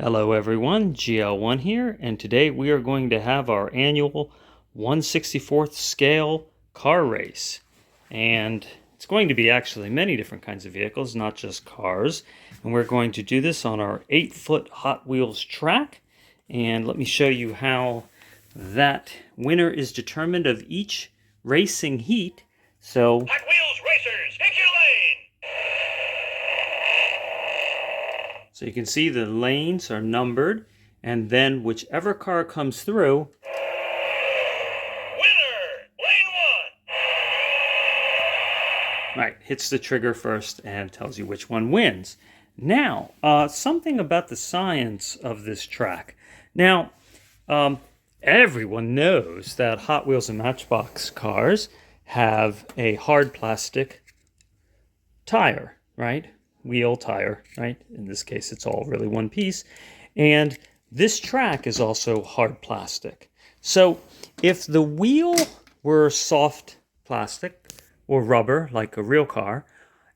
Hello everyone, GL1 here, and today we are going to have our annual 1/64th scale car race. And it's going to be actually many different kinds of vehicles, not just cars. And we're going to do this on our 8-foot Hot Wheels track. And let me show you how that winner is determined of each racing heat. So, Hot Wheels racers, pick your lane! So you can see the lanes are numbered, and then whichever car comes through. Winner! Lane 1! Right, hits the trigger first and tells you which one wins. Now, something about the science of this track. Now, everyone knows that Hot Wheels and Matchbox cars have a hard plastic tire, right? Wheel tire, right? In this case, it's all really one piece. And this track is also hard plastic. So if the wheel were soft plastic or rubber, like a real car,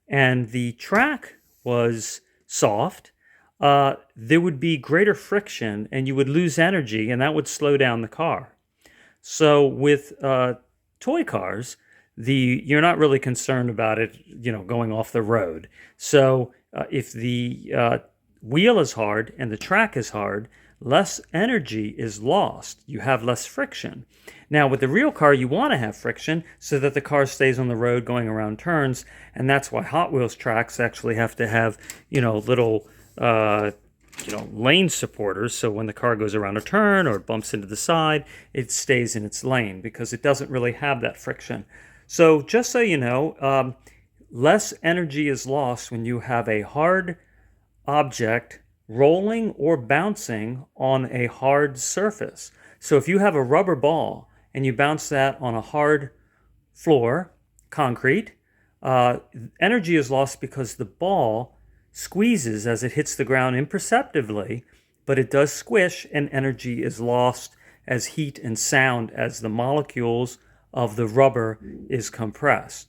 and the track was soft, there would be greater friction and you would lose energy, and that would slow down the car. So with toy cars, you're not really concerned about it, going off the road. So if the wheel is hard and the track is hard, less energy is lost. You have less friction. Now, with the real car, you want to have friction so that the car stays on the road going around turns, and that's why Hot Wheels tracks actually have to have, little lane supporters, so when the car goes around a turn or bumps into the side, it stays in its lane because it doesn't really have that friction. So just so you know, less energy is lost when you have a hard object rolling or bouncing on a hard surface. So if you have a rubber ball and you bounce that on a hard floor, concrete, energy is lost because the ball squeezes as it hits the ground imperceptibly, but it does squish, and energy is lost as heat and sound as the molecules of the rubber is compressed.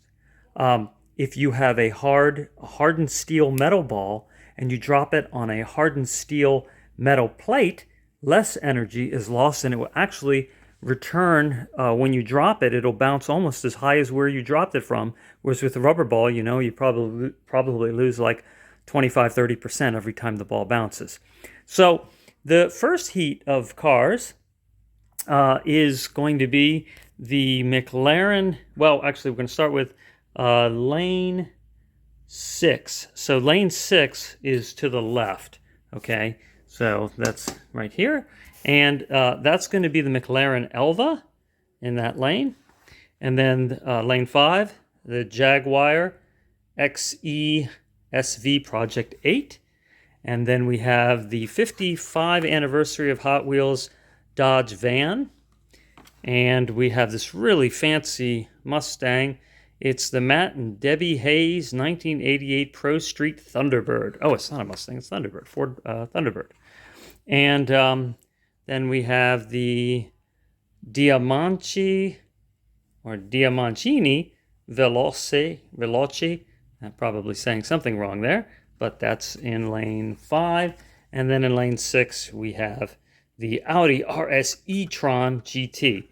If you have a hardened steel metal ball and you drop it on a hardened steel metal plate, less energy is lost, and it will actually return when you drop it. It'll bounce almost as high as where you dropped it from. Whereas with a rubber ball, you probably lose like 25-30% every time the ball bounces. So the first heat of cars is going to be the McLaren. Well, actually, we're going to start with lane 6. So lane 6 is to the left. Okay, so that's right here, and that's going to be the McLaren Elva in that lane, and then lane 5, the Jaguar XE SV Project 8, and then we have the 55 anniversary of Hot Wheels Dodge van, and we have this really fancy Mustang. It's the Matt and Debbie Hayes 1988 Pro Street Thunderbird. Oh, it's not a Mustang, it's Thunderbird, Ford Thunderbird. And then we have the Diamancini Veloce. I'm probably saying something wrong there, but that's in lane 5. And then in lane 6, we have the Audi RS e-tron GT.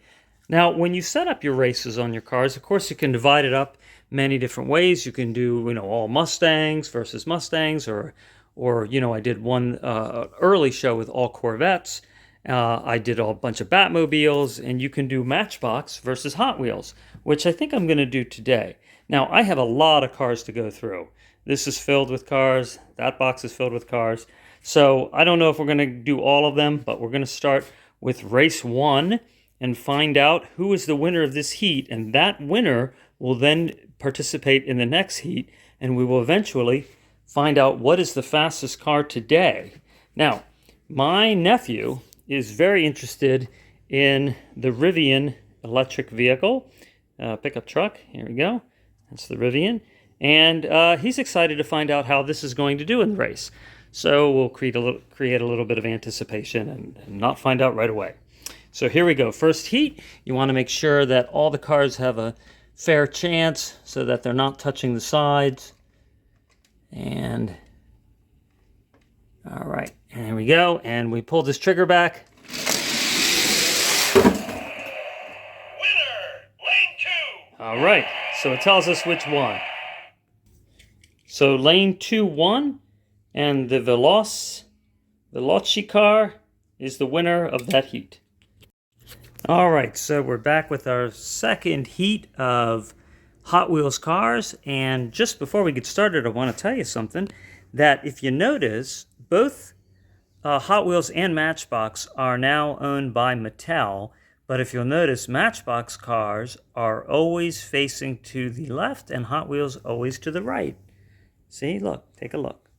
Now, when you set up your races on your cars, of course, you can divide it up many different ways. You can do, all Mustangs versus Mustangs, or I did one early show with all Corvettes. I did a bunch of Batmobiles, and you can do Matchbox versus Hot Wheels, which I think I'm going to do today. Now, I have a lot of cars to go through. This is filled with cars. That box is filled with cars. So I don't know if we're going to do all of them, but we're going to start with race 1 and find out who is the winner of this heat. And that winner will then participate in the next heat, and we will eventually find out what is the fastest car today. Now, my nephew is very interested in the Rivian electric vehicle, pickup truck. Here we go. That's the Rivian. And he's excited to find out how this is going to do in the race. So we'll create a little bit of anticipation and not find out right away. So here we go. First heat, you want to make sure that all the cars have a fair chance so that they're not touching the sides. And all right, and here we we go, and we pull this trigger back. Winner! Lane 2! All right, so it tells us which one. So lane 2 won, and the Veloci car is the winner of that heat. All right, so we're back with our second heat of Hot Wheels cars, and just before we get started, I want to tell you something, that if you notice, both Hot Wheels and Matchbox are now owned by Mattel, but if you'll notice, Matchbox cars are always facing to the left and Hot Wheels always to the right. See, look, take a look.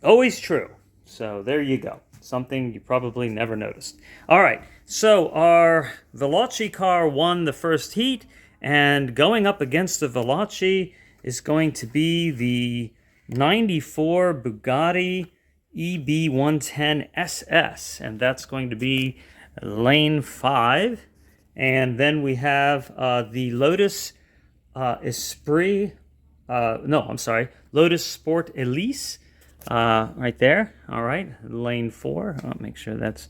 Always true. So there you go. Something you probably never noticed. All right, so our Veloci car won the first heat, and going up against the Veloci is going to be the 94 Bugatti EB110 SS, and that's going to be lane 5. And then we have the Lotus Esprit, Lotus Sport Elise, right there. All right, lane 4. I'll make sure that's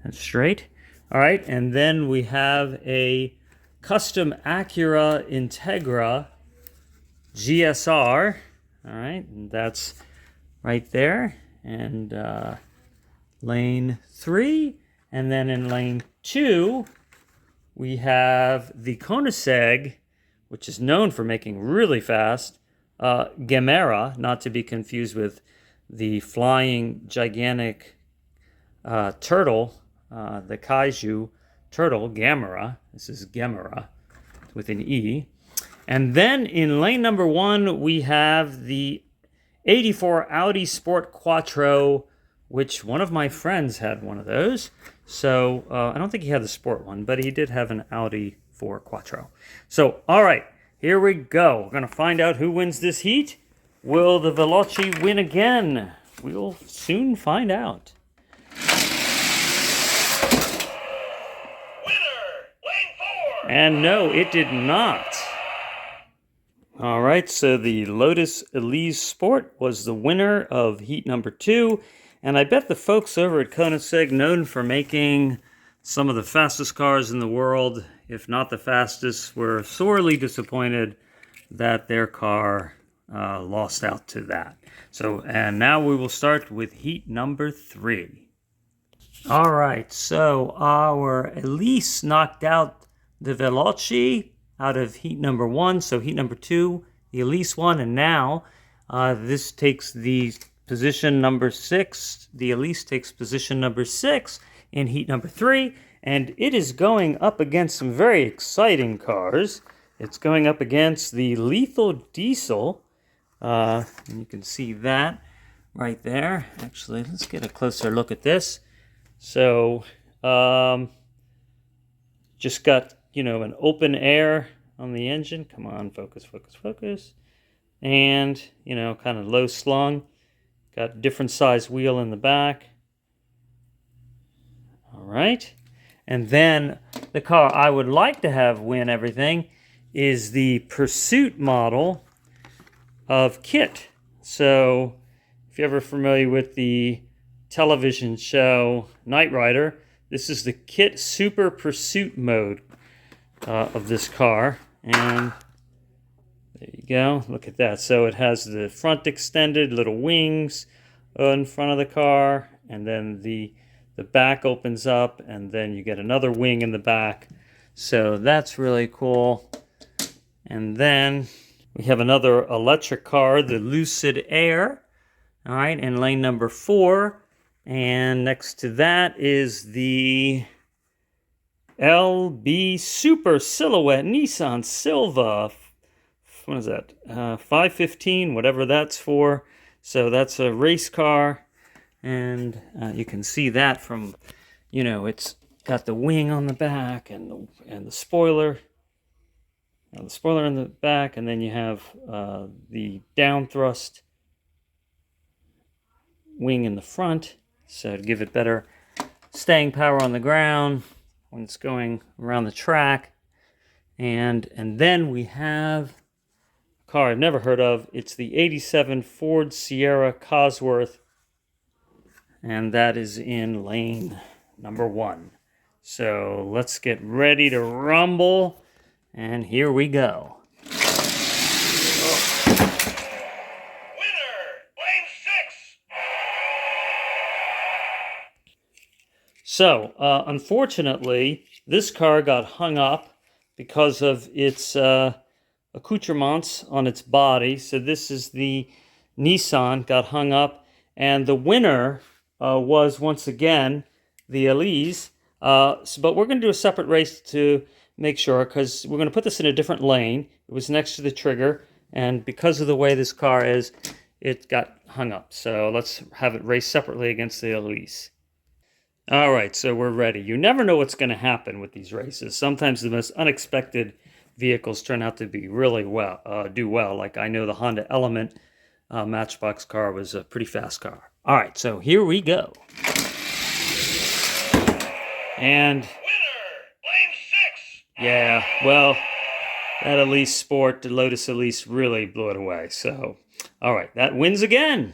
straight. All right, and then we have a custom Acura Integra GSR. All right, and that's right there. And lane 3. And then in lane 2, we have the Koenigsegg, which is known for making really fast, Gemera, not to be confused with the flying gigantic turtle, the kaiju turtle, Gamera. This is Gemera with an E. And then in lane number 1, we have the 84 Audi Sport Quattro, which one of my friends had one of those. So I don't think he had the sport one, but he did have an Audi 4 Quattro. So, all right, here we go. We're going to find out who wins this heat. Will the Veloci win again? We'll soon find out. Winner! Lane 4! And no, it did not. All right, so the Lotus Elise Sport was the winner of heat number 2. And I bet the folks over at Koenigsegg, known for making some of the fastest cars in the world, if not the fastest, were sorely disappointed that their car lost out to that. So, and now we will start with heat number 3. All right, so our Elise knocked out the Veloci out of heat number 1. So heat number 2, the Elise won, and now this takes the position number 6. The Elise takes position number 6 in heat number 3, and it is going up against some very exciting cars. It's going up against the Lethal Diesel, and you can see that right there. Actually, let's get a closer look at this. So, just got, an open air on the engine. Come on, focus, focus, focus. And, kind of low slung. Got different size wheel in the back. All right. And then the car I would like to have win everything is the Pursuit model of KITT. So if you're ever familiar with the television show Knight Rider, this is the KITT Super Pursuit mode of this car. And there you go. Look at that. So it has the front extended little wings in front of the car, and then the back opens up, and then you get another wing in the back. So that's really cool. And then we have another electric car, the Lucid Air. All right, in lane number 4. And next to that is the LB Super Silhouette Nissan Silva. What is that? 515, whatever that's for. So that's a race car. And you can see that from, it's got the wing on the back and the spoiler. The spoiler in the back, and then you have the down thrust wing in the front. So to give it better staying power on the ground when it's going around the track. And then we have car I've never heard of. It's the 87 Ford Sierra Cosworth and that is in lane number 1. So let's get ready to rumble, and here we go. Winner, lane 6. So, unfortunately, this car got hung up because of its accoutrements on its body. So this is the Nissan, got hung up, and the winner was once again the Elise. But we're going to do a separate race to make sure, because we're going to put this in a different lane. It was next to the trigger, and because of the way this car is, it got hung up. So let's have it race separately against the Elise. All right, so we're ready. You never know what's going to happen with these races. Sometimes the most unexpected vehicles turn out to be really do well. Like I know the Honda Element Matchbox car was a pretty fast car. All right, so here we go. And Winner, lane 6. yeah, well, that Elise Sport, the Lotus Elise, really blew it away. So, all right, that wins again.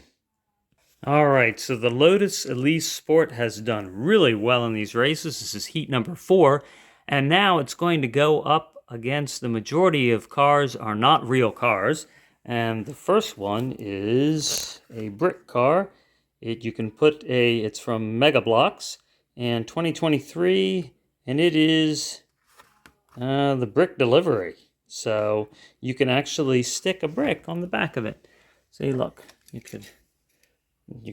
All right, so the Lotus Elise Sport has done really well in these races. This is heat number 4, and now it's going to go up against the majority of cars are not real cars. And the first one is a brick car. You can put it's from Mega Blocks, and 2023, and it is the brick delivery. So you can actually stick a brick on the back of it. See, look, you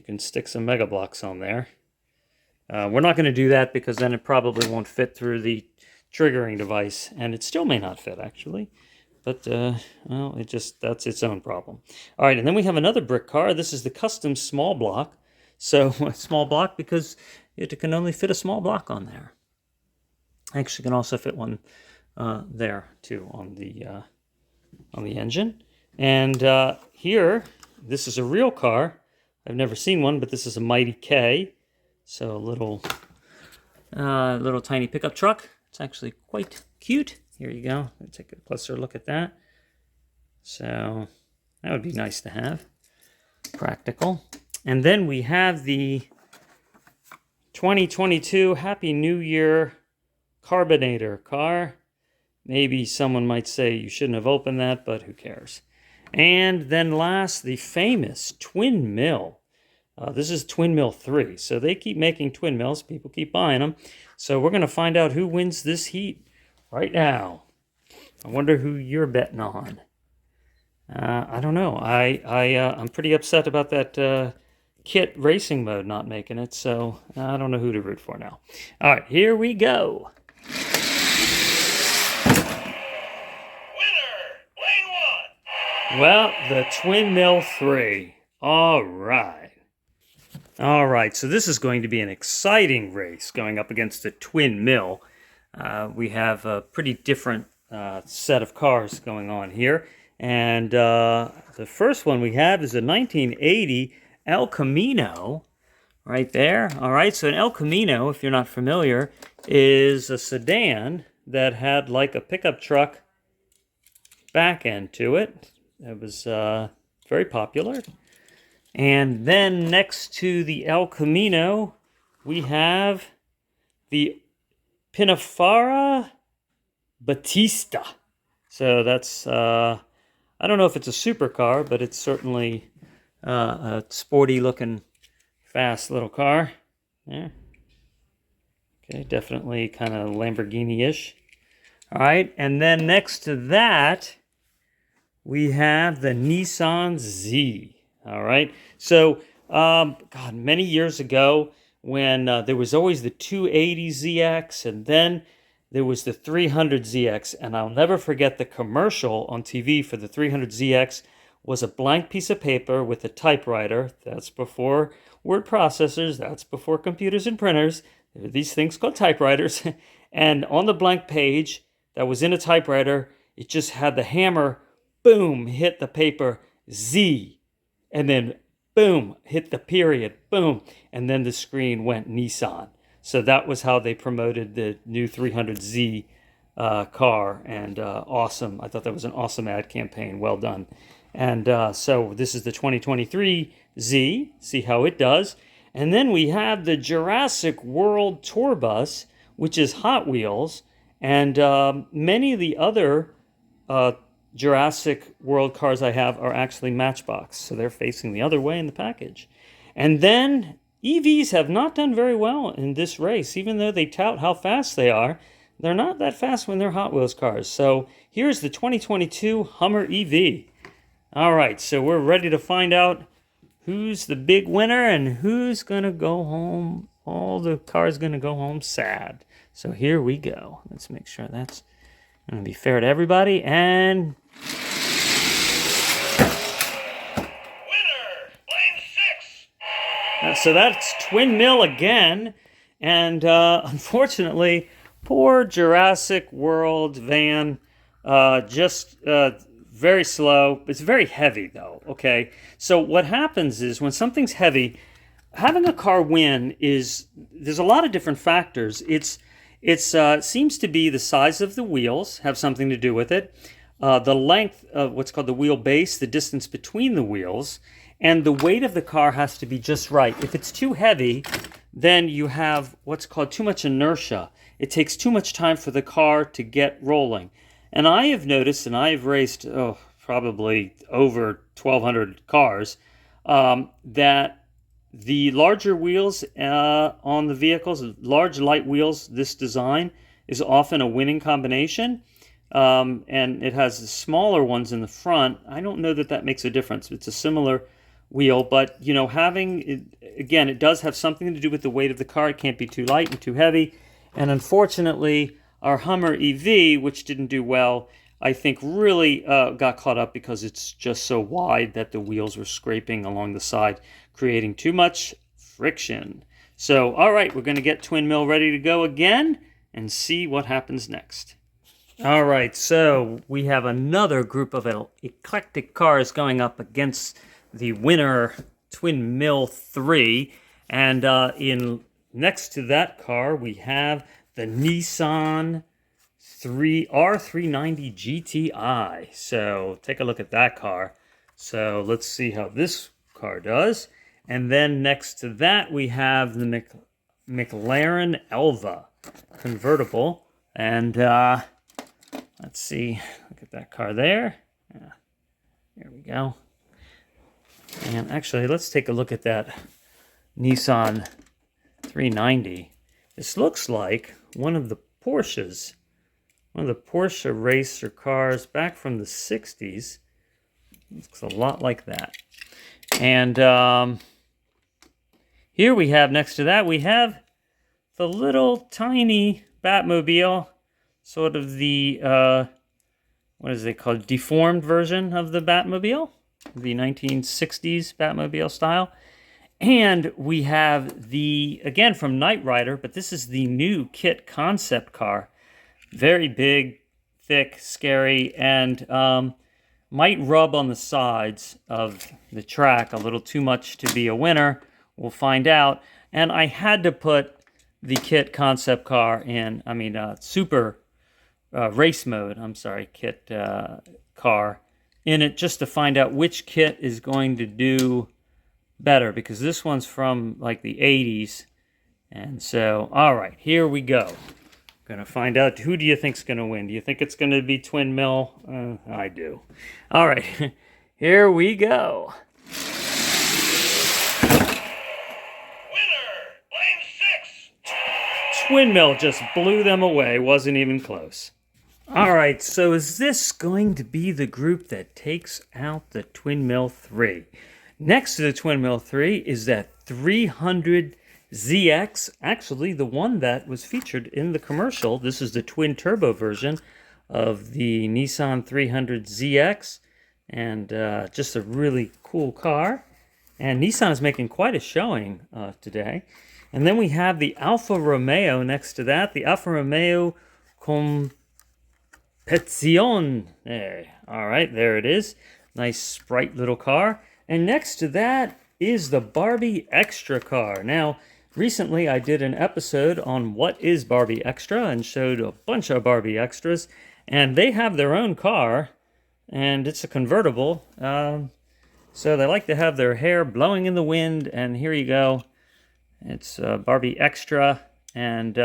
can stick some Mega Blocks on there. We're not going to do that because then it probably won't fit through the triggering device, and it still may not fit actually. But well, that's its own problem. All right, and then we have another brick car. This is the custom small block. So a small block because it can only fit a small block on there. Actually, can also fit one there too on the engine. And here, this is a real car. I've never seen one, but this is a Mighty K. So a little tiny pickup truck. It's actually quite cute. Here you go. Let's take a closer look at that. So that would be nice to have. Practical. And then we have the 2022 Happy New Year Carbonator car. Maybe someone might say you shouldn't have opened that, but who cares? And then last, the famous Twin Mill. This is Twin Mill 3. So they keep making Twin Mills. People keep buying them. So we're going to find out who wins this heat right now. I wonder who you're betting on. I don't know. I'm pretty upset about that kit racing mode not making it. So I don't know who to root for now. All right, here we go. Well, the Twin Mill 3. All right. All right, so this is going to be an exciting race going up against the Twin Mill. We have a pretty different set of cars going on here. And the first one we have is a 1980 El Camino right there. All right, so an El Camino, if you're not familiar, is a sedan that had like a pickup truck back end to it. It was very popular. And then next to the El Camino, we have the Pinafara Batista. So that's, I don't know if it's a supercar, but it's certainly a sporty looking, fast little car. Yeah. Okay, definitely kind of Lamborghini-ish. All right, and then next to that, we have the Nissan Z. All right. So, God, many years ago when there was always the 280 ZX and then there was the 300 ZX. And I'll never forget the commercial on TV for the 300 ZX was a blank piece of paper with a typewriter. That's before word processors. That's before computers and printers. There were these things called typewriters. And on the blank page that was in a typewriter, it just had the hammer, boom, hit the paper, Z. And then, boom, hit the period, boom. And then the screen went Nissan. So that was how they promoted the new 300Z car. And awesome. I thought that was an awesome ad campaign. Well done. And so this is the 2023 Z. See how it does. And then we have the Jurassic World Tour Bus, which is Hot Wheels. And many of the other uh, Jurassic World cars I have are actually Matchbox. So they're facing the other way in the package. And then EVs have not done very well in this race, even though they tout how fast they are. They're not that fast when they're Hot Wheels cars. So here's the 2022 Hummer EV. All right, so we're ready to find out who's the big winner and who's going to go home. All the cars going to go home sad. So here we go. Let's make sure that's going to be fair to everybody. And so that's Twin Mill again. And unfortunately, poor Jurassic World van, just very slow. It's very heavy, though, okay? So what happens is when something's heavy, having a car win there's a lot of different factors. It seems to be the size of the wheels have something to do with it. The length of what's called the wheelbase, the distance between the wheels, and the weight of the car has to be just right. If it's too heavy, then you have what's called too much inertia. It takes too much time for the car to get rolling. And I have noticed, and I have raced probably over 1,200 cars, that the larger wheels on the vehicles, large light wheels, this design is often a winning combination. And it has the smaller ones in the front. I don't know that makes a difference. It's a similar wheel, but having it, again, it does have something to do with the weight of the car. It can't be too light and too heavy. And unfortunately, our Hummer EV, which didn't do well, I think really got caught up because it's just so wide that the wheels were scraping along the side, creating too much friction. So, all right, we're going to get Twin Mill ready to go again and see what happens next. All right, so we have another group of eclectic cars going up against the winner, Twin Mill 3. And next to that car, we have the Nissan R390 GTI. So take a look at that car. So let's see how this car does. And then next to that, we have the McLaren Elva convertible. And let's see, look at that car there. There we go. And actually, let's take a look at that Nissan 390. This looks like one of the Porsche racer cars back from the 60s. Looks a lot like that. And here we have, next to that, we have the little tiny Batmobile, sort of the, what is it called, deformed version of the Batmobile, the 1960s Batmobile style. And we have the, again, from Knight Rider, but this is the new kit concept car. Very big, thick, scary, and might rub on the sides of the track a little too much to be a winner. We'll find out. And I had to put the kit concept car in, super race mode, kit car in it, just to find out which kit is going to do better, because this one's from like the 80s. And so, all right, here we go. Gonna find out, who do you think's gonna win? Do you think it's gonna be Twin Mill? I do. All right, here we go. Winner, lane 6. Twin Mill just blew them away. Wasn't even close. All right, so is this going to be the group that takes out the Twin Mill 3? Next to the Twin Mill 3 is that 300ZX, actually the one that was featured in the commercial. This is the twin turbo version of the Nissan 300ZX, and just a really cool car. And Nissan is making quite a showing today. And then we have the Alfa Romeo next to that, the Alfa Romeo Competizione. All right, there it is. Nice, sprite little car. And next to that is the Barbie Extra car. Now, recently I did an episode on what is Barbie Extra and showed a bunch of Barbie Extras. And they have their own car, and it's a convertible. So they like to have their hair blowing in the wind, and here you go. It's Barbie Extra, and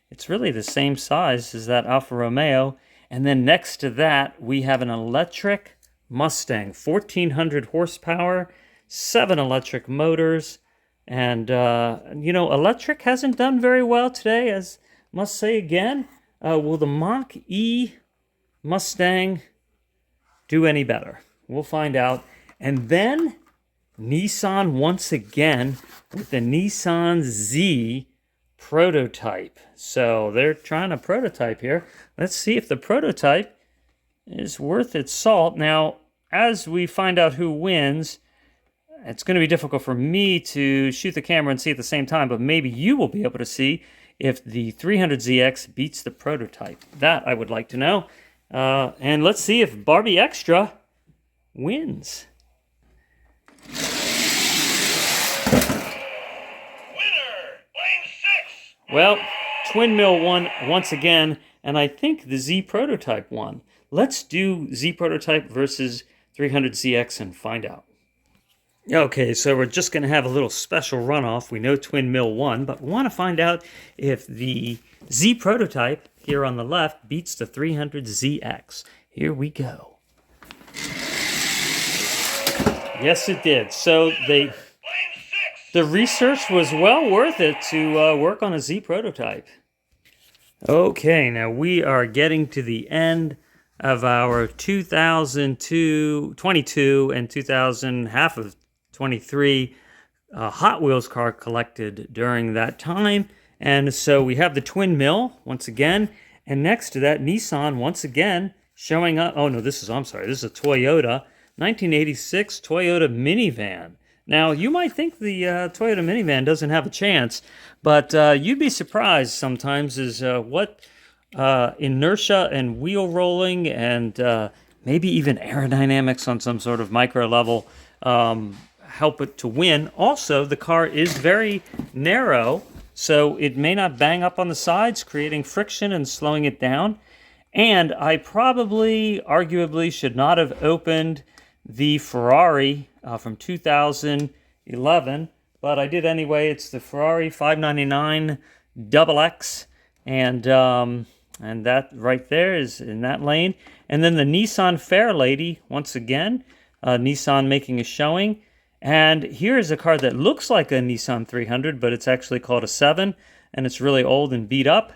it's really the same size as that Alfa Romeo. And then next to that, we have an electric Mustang, 1,400 horsepower, 7 electric motors. And, electric hasn't done very well today, as must say again. Will the Mach-E Mustang do any better? We'll find out. And then Nissan once again with the Nissan Z prototype. So they're trying to prototype here. Let's see if the prototype is worth its salt. Now, as we find out who wins, it's going to be difficult for me to shoot the camera and see at the same time, but maybe you will be able to see if the 300ZX beats the prototype. That I would like to know. And let's see if Barbie Extra wins. Well, Twin Mill won once again, and I think the Z Prototype won. Let's do Z Prototype versus 300ZX and find out. Okay, so we're just going to have a little special runoff. We know Twin Mill won, but we want to find out if the Z Prototype here on the left beats the 300ZX. Here we go. Yes, it did. So the research was well worth it to work on a Z Prototype. Okay, now we are getting to the end of our 2022 and 2000, half of 23 Hot Wheels car collected during that time. And so we have the Twin Mill once again. And next to that, Nissan once again showing up. Oh, no, this is a Toyota, 1986 Toyota minivan. Now, you might think the Toyota minivan doesn't have a chance, but you'd be surprised sometimes is what inertia and wheel rolling and maybe even aerodynamics on some sort of micro level help it to win. Also, the car is very narrow, so it may not bang up on the sides, creating friction and slowing it down. And I arguably, should not have opened the Ferrari from 2011, but I did anyway. It's the Ferrari 599 XX, and that right there is in that lane. And then the Nissan Fairlady, once again, Nissan making a showing. And here is a car that looks like a Nissan 300, but it's actually called a 7, and it's really old and beat up.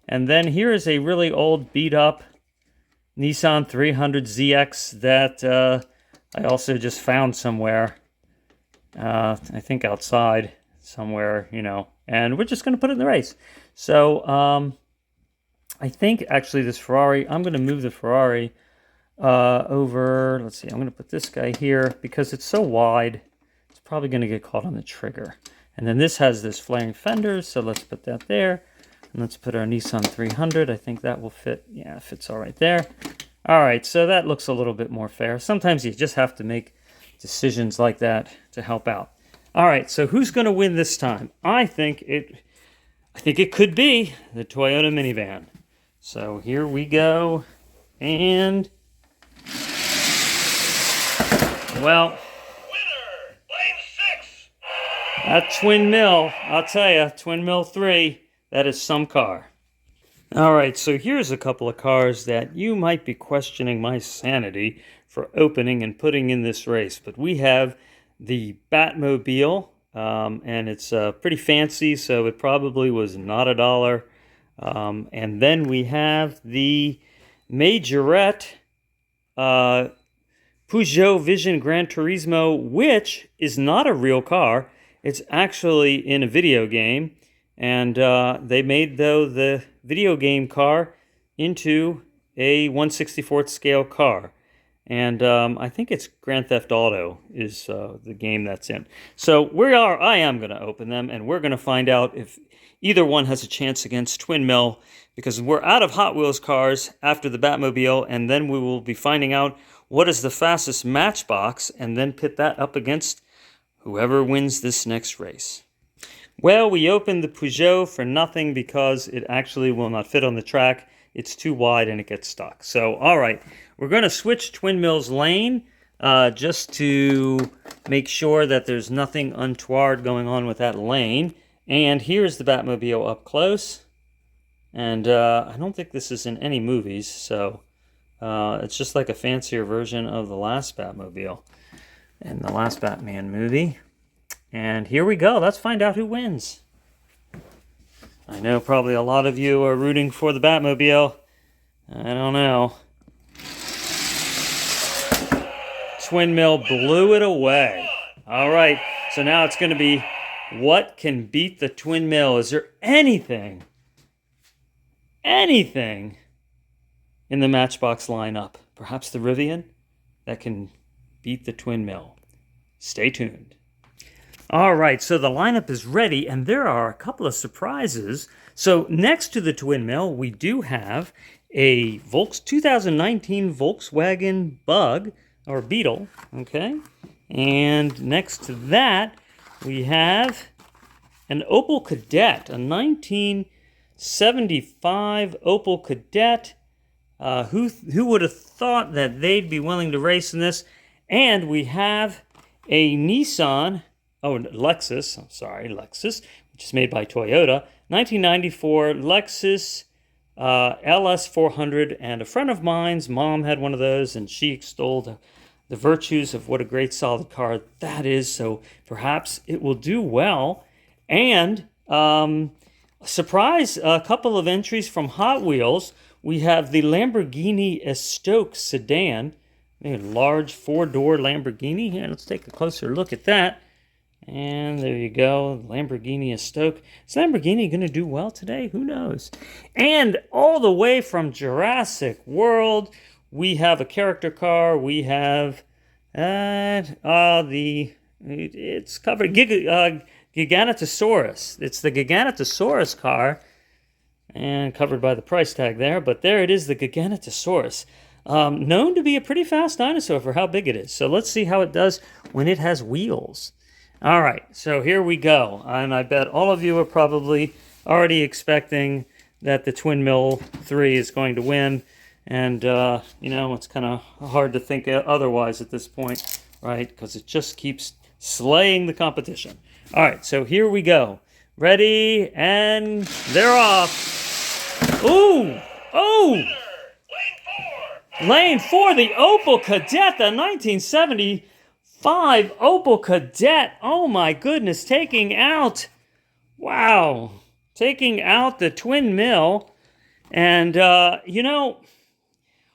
And then here is a really old, beat up Nissan 300ZX that I also just found somewhere. I think outside somewhere, and we're just going to put it in the race. So I think actually this Ferrari, I'm going to move the Ferrari over. Let's see, I'm going to put this guy here because it's so wide. It's probably going to get caught on the trigger. And then this has this flaring fenders, so let's put that there. And let's put our Nissan 300. I think that will fit. Yeah, it fits all right there. All right, so that looks a little bit more fair. Sometimes you just have to make decisions like that to help out. All right, so who's going to win this time? I think it could be the Toyota minivan. So here we go, and well, Winner, lane 6. that Twin Mill, I'll tell you, Twin Mill 3, that is some car. All right, so here's a couple of cars that you might be questioning my sanity for opening and putting in this race. But we have the Batmobile, and it's pretty fancy, so it probably was not $1. And then we have the Majorette Peugeot Vision Gran Turismo, which is not a real car. It's actually in a video game. And they made, though, the video game car into a 1/64th scale car. And I think it's Grand Theft Auto is the game that's in. So I am going to open them, and we're going to find out if either one has a chance against Twin Mill, because we're out of Hot Wheels cars after the Batmobile, and then we will be finding out what is the fastest Matchbox, and then pit that up against whoever wins this next race. Well, we opened the Peugeot for nothing because it actually will not fit on the track. It's too wide and it gets stuck. So, all right, we're going to switch Twin Mill's lane. just to make sure that there's nothing untoward going on with that lane. And here's the Batmobile up close. And I don't think this is in any movies, so it's just like a fancier version of the last Batmobile in the last Batman movie. And here we go. Let's find out who wins. I know probably a lot of you are rooting for the Batmobile. I don't know. Twin Mill blew it away. All right, so now it's going to be what can beat the Twin Mill? Is there anything in the Matchbox lineup? Perhaps the Rivian that can beat the Twin Mill. Stay tuned. All right, so the lineup is ready, and there are a couple of surprises. So next to the Twin Mill, we do have a 2019 Volkswagen Bug, or Beetle, okay? And next to that, we have an Opel Kadett, a 1975 Opel Kadett. Who would have thought that they'd be willing to race in this? And we have a Lexus, which is made by Toyota, 1994 Lexus LS400, and a friend of mine's mom had one of those, and she extolled the virtues of what a great solid car that is, so perhaps it will do well. And surprise, a couple of entries from Hot Wheels. We have the Lamborghini Estoque sedan, a large four-door Lamborghini. Here, let's take a closer look at that. And there you go, Lamborghini Estoque. Is Lamborghini going to do well today? Who knows? And all the way from Jurassic World, we have a character car. We have it's covered Giganotosaurus. It's the Giganotosaurus car, and covered by the price tag there. But there it is, the Giganotosaurus. Known to be a pretty fast dinosaur for how big it is. So let's see how it does when it has wheels. All right, so here we go. And I bet all of you are probably already expecting that the Twin Mill 3 is going to win. And, it's kind of hard to think otherwise at this point, right? Because it just keeps slaying the competition. All right, so here we go. Ready, and they're off. Ooh! Oh! Lane 4, the Opel Kadett, the 1975 Opel Kadett. Oh my goodness, taking out the Twin Mill. And,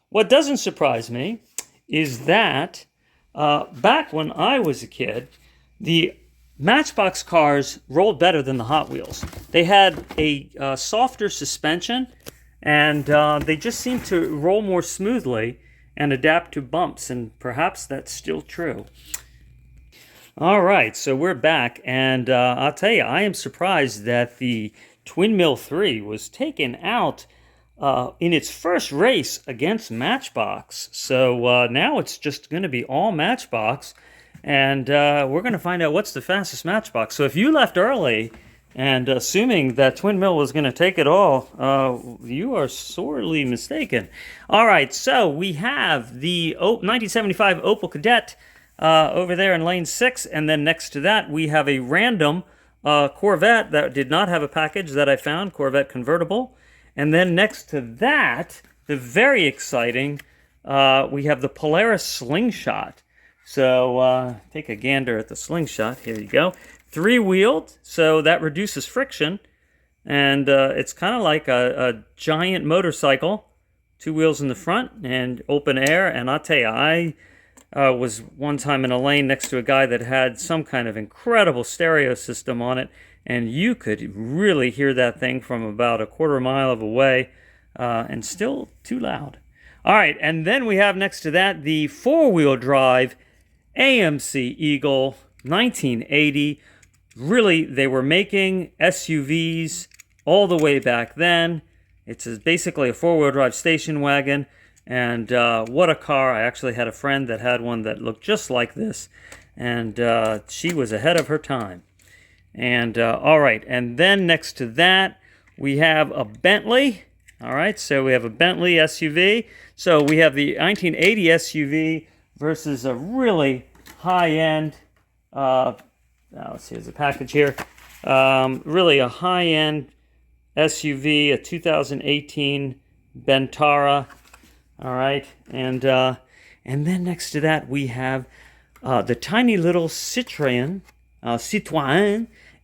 what doesn't surprise me is that back when I was a kid, the Matchbox cars rolled better than the Hot Wheels. They had a softer suspension, and they just seemed to roll more smoothly and adapt to bumps, and perhaps that's still true. All right, so we're back, and I'll tell you, I am surprised that the Twin Mill 3 was taken out in its first race against Matchbox. So now it's just going to be all Matchbox, and we're going to find out what's the fastest Matchbox. So if you left early and assuming that Twin Mill was going to take it all, you are sorely mistaken. All right, so we have the 1975 Opel Kadett over there in lane 6, and then next to that we have a random Corvette that did not have a package that I found, Corvette convertible. And then next to that, the very exciting, we have the Polaris Slingshot. So take a gander at the Slingshot. Here you go. 3-wheeled, so that reduces friction. And it's kind of like a giant motorcycle. 2 wheels in the front and open air. And I'll tell you, I was one time in a lane next to a guy that had some kind of incredible stereo system on it. And you could really hear that thing from about a quarter mile away, and still too loud. All right, and then we have next to that the 4-wheel drive AMC Eagle 1980. Really, they were making SUVs all the way back then. It's basically a 4-wheel drive station wagon, and what a car. I actually had a friend that had one that looked just like this, and she was ahead of her time. And all right, and then next to that, we have a Bentley. All right, so we have a Bentley SUV. So we have the 1980 SUV versus a really high-end, let's see, there's a package here. Really a high-end SUV, a 2018 Bentara. All right, and then next to that we have the tiny little Citroen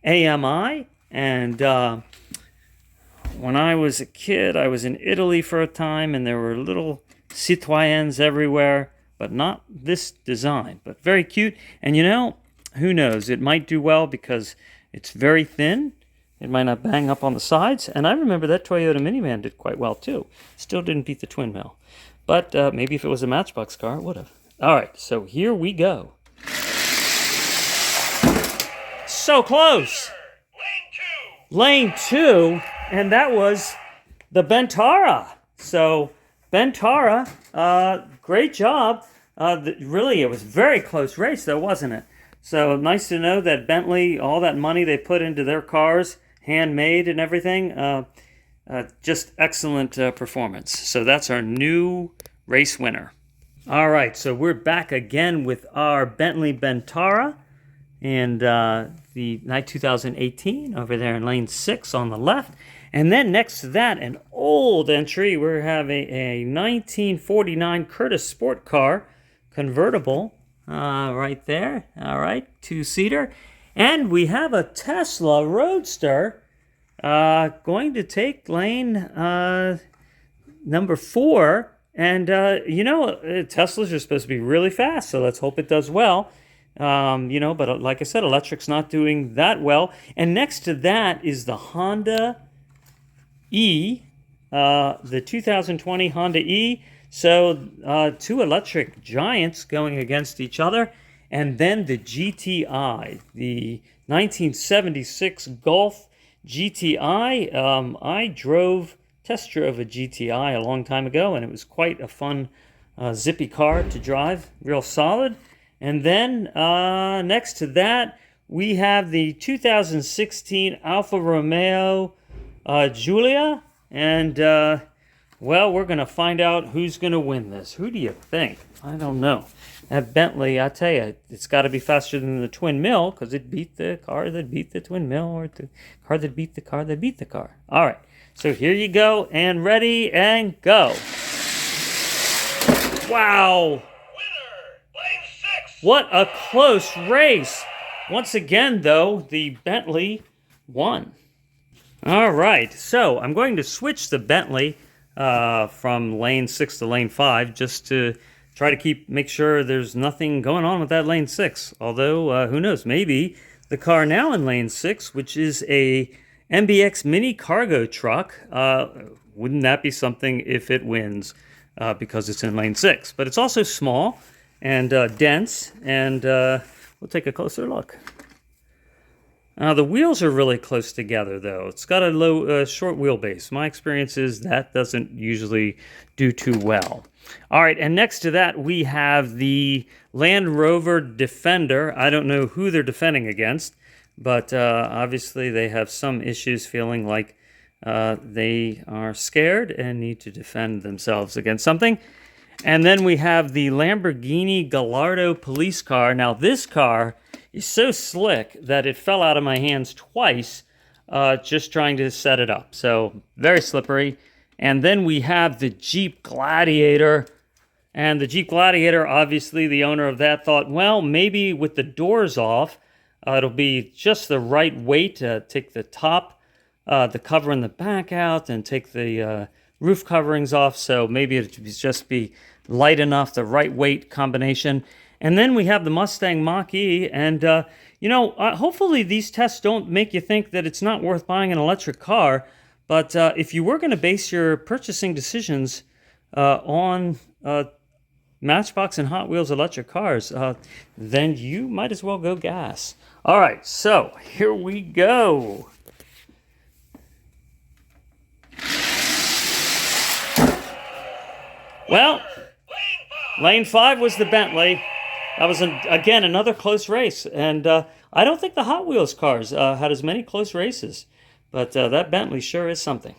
AMI. And when I was a kid, I was in Italy for a time, and there were little Citroens everywhere, but not this design, but very cute. And who knows? It might do well because it's very thin. It might not bang up on the sides. And I remember that Toyota minivan did quite well too. Still didn't beat the twin mill. But maybe if it was a Matchbox car, it would have. All right, so here we go. So close. Lane 2, and that was the Bentara. So Bentara, great job. Really, it was a very close race, though, wasn't it? So nice to know that Bentley, all that money they put into their cars, handmade and everything, just excellent performance. So that's our new race winner. All right, so we're back again with our Bentley Bentara. And the 2018 over there in lane 6 on the left. And then next to that, an old entry, we're having a 1949 Curtis Sport Car convertible right there. All right, 2-seater. And we have a Tesla Roadster going to take lane number 4. And, Teslas are supposed to be really fast, so let's hope it does well. But like I said, electric's not doing that well. And next to that is the Honda E, the 2020 Honda E. So 2 electric giants going against each other. And then the GTI, the 1976 Golf GTI. I test drove a GTI a long time ago, and it was quite a fun, zippy car to drive, real solid. And then next to that, we have the 2016 Alfa Romeo Giulia. And, we're going to find out who's going to win this. Who do you think? I don't know. That Bentley, I tell you, it's got to be faster than the twin mill because it beat the car that beat the twin mill, or the car that beat the car that beat the car. All right. So here you go, and ready, and go. Wow. What a close race. Once again, though, the Bentley won. All right, so I'm going to switch the Bentley from lane 6 to lane 5 just to try to make sure there's nothing going on with that lane 6. Although, who knows, maybe the car now in lane 6, which is a MBX mini cargo truck, wouldn't that be something if it wins because it's in lane 6? But it's also small and dense, and we'll take a closer look. The wheels are really close together, though. It's got a short wheelbase. My experience is that doesn't usually do too well. All right, and next to that, we have the Land Rover Defender. I don't know who they're defending against, but obviously they have some issues feeling like they are scared and need to defend themselves against something. And then we have the Lamborghini Gallardo police car. Now, this car is so slick that it fell out of my hands twice just trying to set it up. So, very slippery. And then we have the Jeep Gladiator. And the Jeep Gladiator, obviously, the owner of that thought, well, maybe with the doors off, it'll be just the right weight to take the top, the cover in the back out, and take the roof coverings off, so maybe it would just be light enough, the right weight combination. And then we have the Mustang Mach-E, and hopefully these tests don't make you think that it's not worth buying an electric car, but if you were going to base your purchasing decisions on Matchbox and Hot Wheels electric cars, then you might as well go gas. All right, so here we go. Well, lane 5 was the Bentley. That was, again, another close race. And I don't think the Hot Wheels cars had as many close races. But that Bentley sure is something.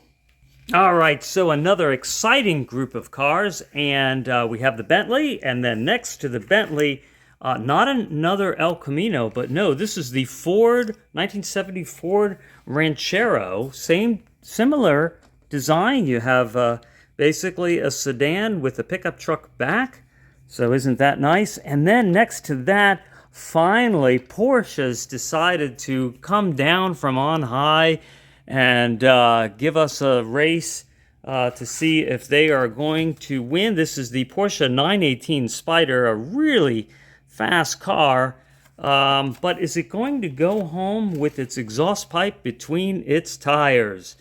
All right, so another exciting group of cars, and we have the Bentley, and then next to the Bentley, not another El Camino, but no, this is the Ford 1970 Ford Ranchero. Similar design. You have basically a sedan with a pickup truck back. So isn't that nice? And then next to that, finally, Porsche's decided to come down from on high and give us a race to see if they are going to win. This is the Porsche 918 Spider, a really fast car. But is it going to go home with its exhaust pipe between its tires?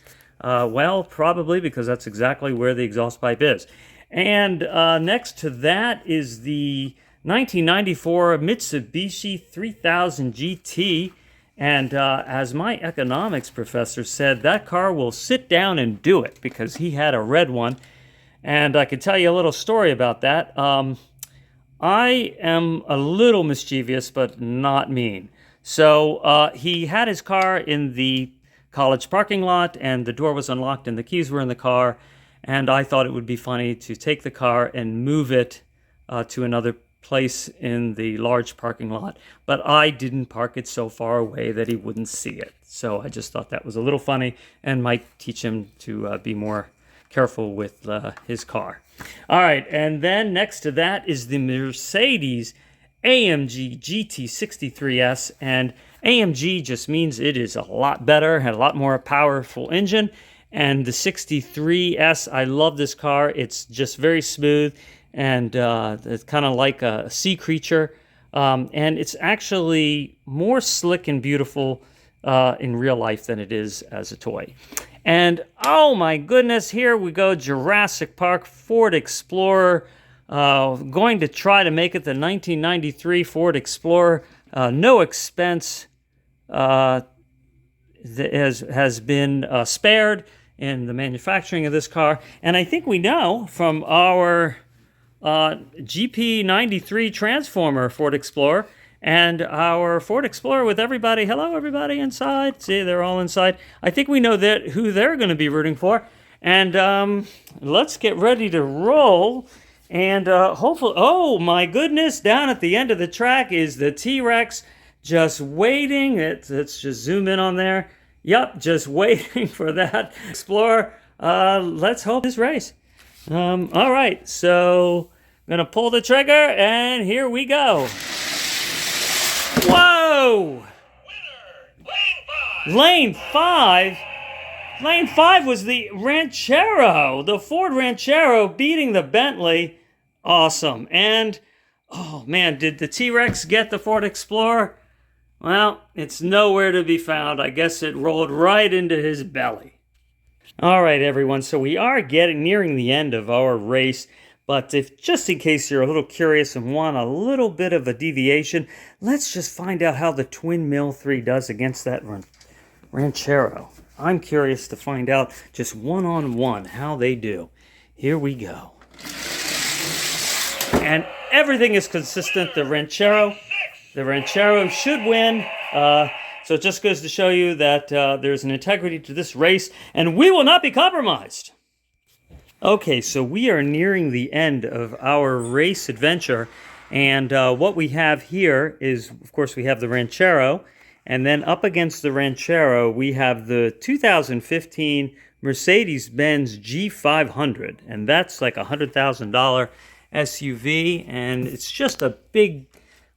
Well, probably, because that's exactly where the exhaust pipe is. And next to that is the 1994 Mitsubishi 3000 GT. And as my economics professor said, that car will sit down and do it, because he had a red one. And I could tell you a little story about that. I am a little mischievous, but not mean. So he had his car in the college parking lot, and the door was unlocked and the keys were in the car. And I thought it would be funny to take the car and move it to another place in the large parking lot, but I didn't park it so far away that he wouldn't see it. So I just thought that was a little funny and might teach him to be more careful with his car. All right, and then next to that is the Mercedes AMG GT63S, and AMG just means it is a lot better, had a lot more powerful engine. And the 63S, I love this car. It's just very smooth, and it's kind of like a sea creature. And it's actually more slick and beautiful in real life than it is as a toy. And oh my goodness, here we go, Jurassic Park Ford Explorer. Going to try to make it the 1993 Ford Explorer. No expense has been spared in the manufacturing of this car. And I think we know from our GP93 Transformer Ford Explorer and our Ford Explorer with everybody. Hello, everybody inside. See, they're all inside. I think we know that who they're going to be rooting for. And let's get ready to roll. And hopefully, oh my goodness, down at the end of the track is the T-Rex just waiting. Let's just zoom in on there. Yep, just waiting for that Explorer. Let's hope this race. All right, so I'm going to pull the trigger, and here we go. Whoa! Winner! Lane 5? Lane 5 was the Ranchero, the Ford Ranchero beating the Bentley. Awesome. And, oh man, did the T-Rex get the Ford Explorer? Well, it's nowhere to be found. I guess it rolled right into his belly. All right, everyone, so we are nearing the end of our race, but just in case you're a little curious and want a little bit of a deviation, let's just find out how the Twin Mill 3 does against that Ranchero. I'm curious to find out just one-on-one how they do. Here we go. And everything is consistent. The Ranchero should win. So it just goes to show you that there's an integrity to this race, and we will not be compromised. Okay, so we are nearing the end of our race adventure, and what we have here is, of course, we have the Ranchero, and then up against the Ranchero, we have the 2015 Mercedes-Benz G500, and that's like a $100,000 SUV, and it's just a big,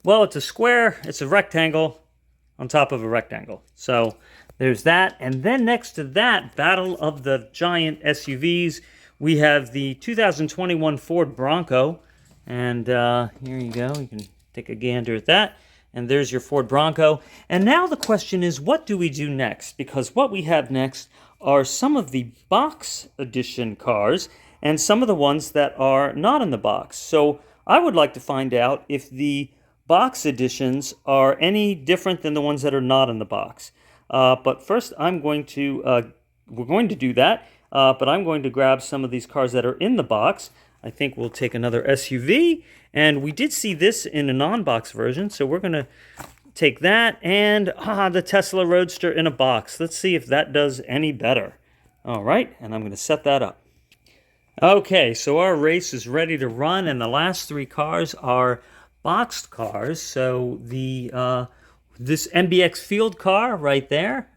well, it's a square, it's a rectangle on top of a rectangle. So there's that, and then next to that, battle of the giant SUVs, we have the 2021 Ford Bronco, and here you go, you can take a gander at that. And there's your Ford Bronco. And now the question is, what do we do next? Because what we have next are some of the box edition cars and some of the ones that are not in the box. So I would like to find out if the box editions are any different than the ones that are not in the box. But first, we're going to do that. But I'm going to grab some of these cars that are in the box. I think we'll take another SUV. And we did see this in a non-box version, so we're going to take that and the Tesla Roadster in a box. Let's see if that does any better. All right, and I'm going to set that up. Okay, so our race is ready to run, and the last three cars are boxed cars. So this MBX Field car right there,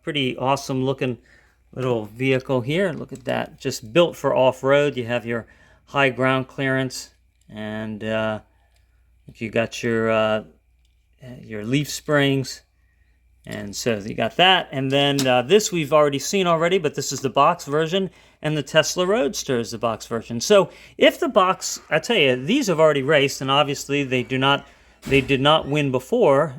pretty awesome looking little vehicle here. Look at that, just built for off-road. You have your high ground clearance, and you got your leaf springs. And so you got that. And then this we've already seen already, but this is the box version. And the Tesla Roadster is the box version. So if the box, I tell you, these have already raced, and obviously they did not win before.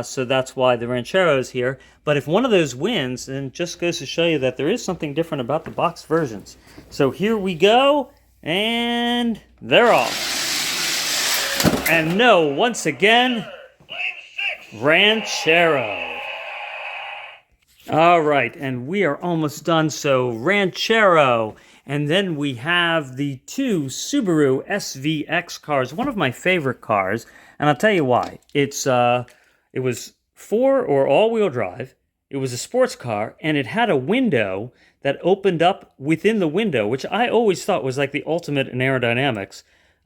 So that's why the Ranchero is here. But if one of those wins, then it just goes to show you that there is something different about the box versions. So here we go, and they're off. And no, once again, Ranchero. All right, and we are almost done. So Ranchero, and then we have the two Subaru SVX cars, one of my favorite cars, and I'll tell you why. It was four or all-wheel drive. It was a sports car, and it had a window that opened up within the window, which I always thought was like the ultimate in aerodynamics,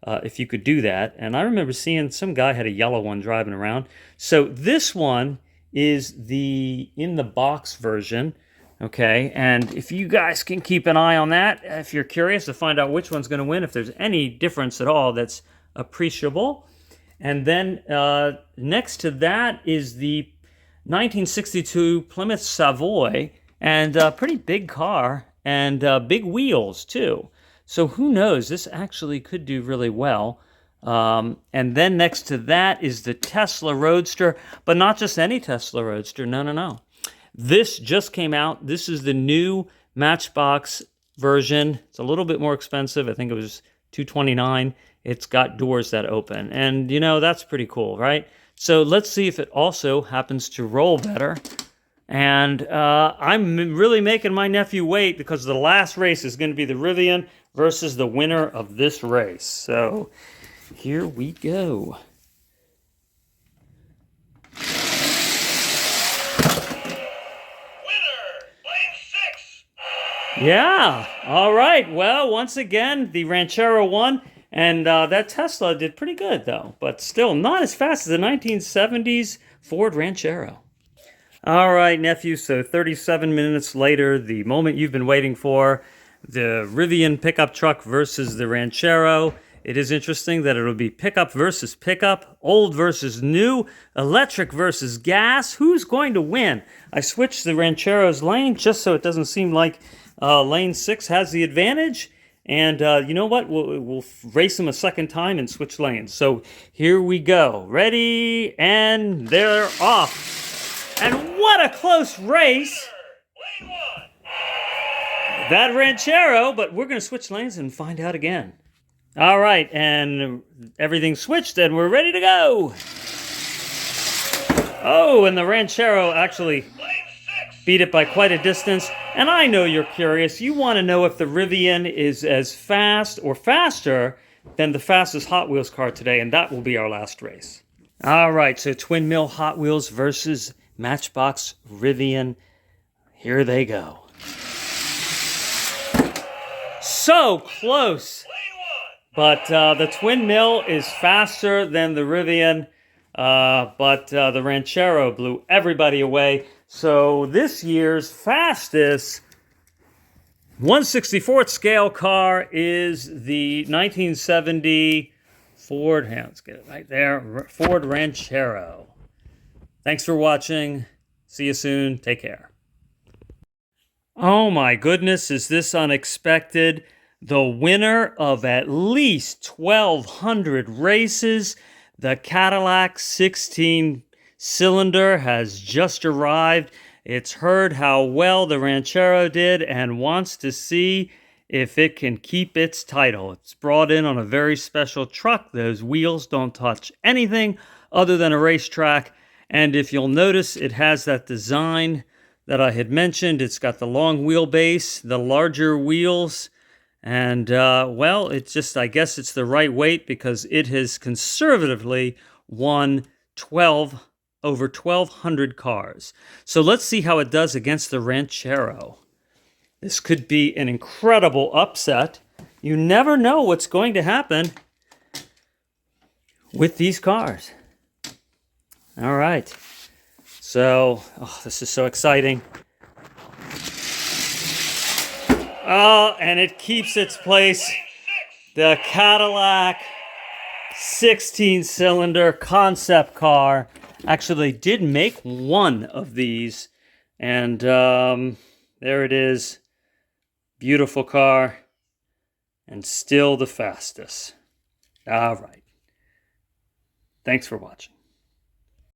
if you could do that. And I remember seeing some guy had a yellow one driving around. So this one is the in the box version, okay? And if you guys can keep an eye on that, if you're curious to find out which one's going to win, if there's any difference at all that's appreciable. And then next to that is the 1962 Plymouth Savoy, and a pretty big car, and big wheels too. So who knows, this actually could do really well. And then next to that is the Tesla Roadster, but not just any Tesla Roadster. No. This just came out. This is the new Matchbox version. It's a little bit more expensive. I think it was $229. It's got doors that open, and you know, that's pretty cool, right? So let's see if it also happens to roll better. And I'm really making my nephew wait, because the last race is going to be the Rivian versus the winner of this race. So here we go. Winner, lane 6. Yeah, all right. Well, once again, the Ranchero won, and that Tesla did pretty good, though, but still not as fast as the 1970s Ford Ranchero. All right, nephew, so 37 minutes later, the moment you've been waiting for, the Rivian pickup truck versus the Ranchero. It is interesting that it'll be pickup versus pickup, old versus new, electric versus gas. Who's going to win? I switched the Ranchero's lane just so it doesn't seem like lane 6 has the advantage. And you know what? We'll race them a second time and switch lanes. So here we go. Ready, and they're off. And what a close race. Lane 1. That Ranchero, but we're going to switch lanes and find out again. All right, and everything switched, and we're ready to go. Oh, and the Ranchero actually beat it by quite a distance. And I know you're curious. You want to know if the Rivian is as fast or faster than the fastest Hot Wheels car today, and that will be our last race. All right, so Twin Mill Hot Wheels versus Matchbox Rivian. Here they go. So close. But the Twin Mill is faster than the Rivian, but the Ranchero blew everybody away. So this year's fastest 1/64th scale car is the 1970 Ford, let's get it right there, Ford Ranchero. Thanks for watching. See you soon. Take care. Oh my goodness, is this unexpected? The winner of at least 1,200 races, the Cadillac 16-cylinder, has just arrived. It's heard how well the Ranchero did and wants to see if it can keep its title. It's brought in on a very special truck. Those wheels don't touch anything other than a racetrack. And if you'll notice, it has that design that I had mentioned. It's got the long wheelbase, the larger wheels. And, well, it's just, I guess it's the right weight because it has conservatively won over 1,200 cars. So let's see how it does against the Ranchero. This could be an incredible upset. You never know what's going to happen with these cars. All right. So, this is so exciting. Oh, and it keeps its place. The Cadillac 16-cylinder concept car. Actually, they did make one of these. And there it is. Beautiful car. And still the fastest. All right. Thanks for watching.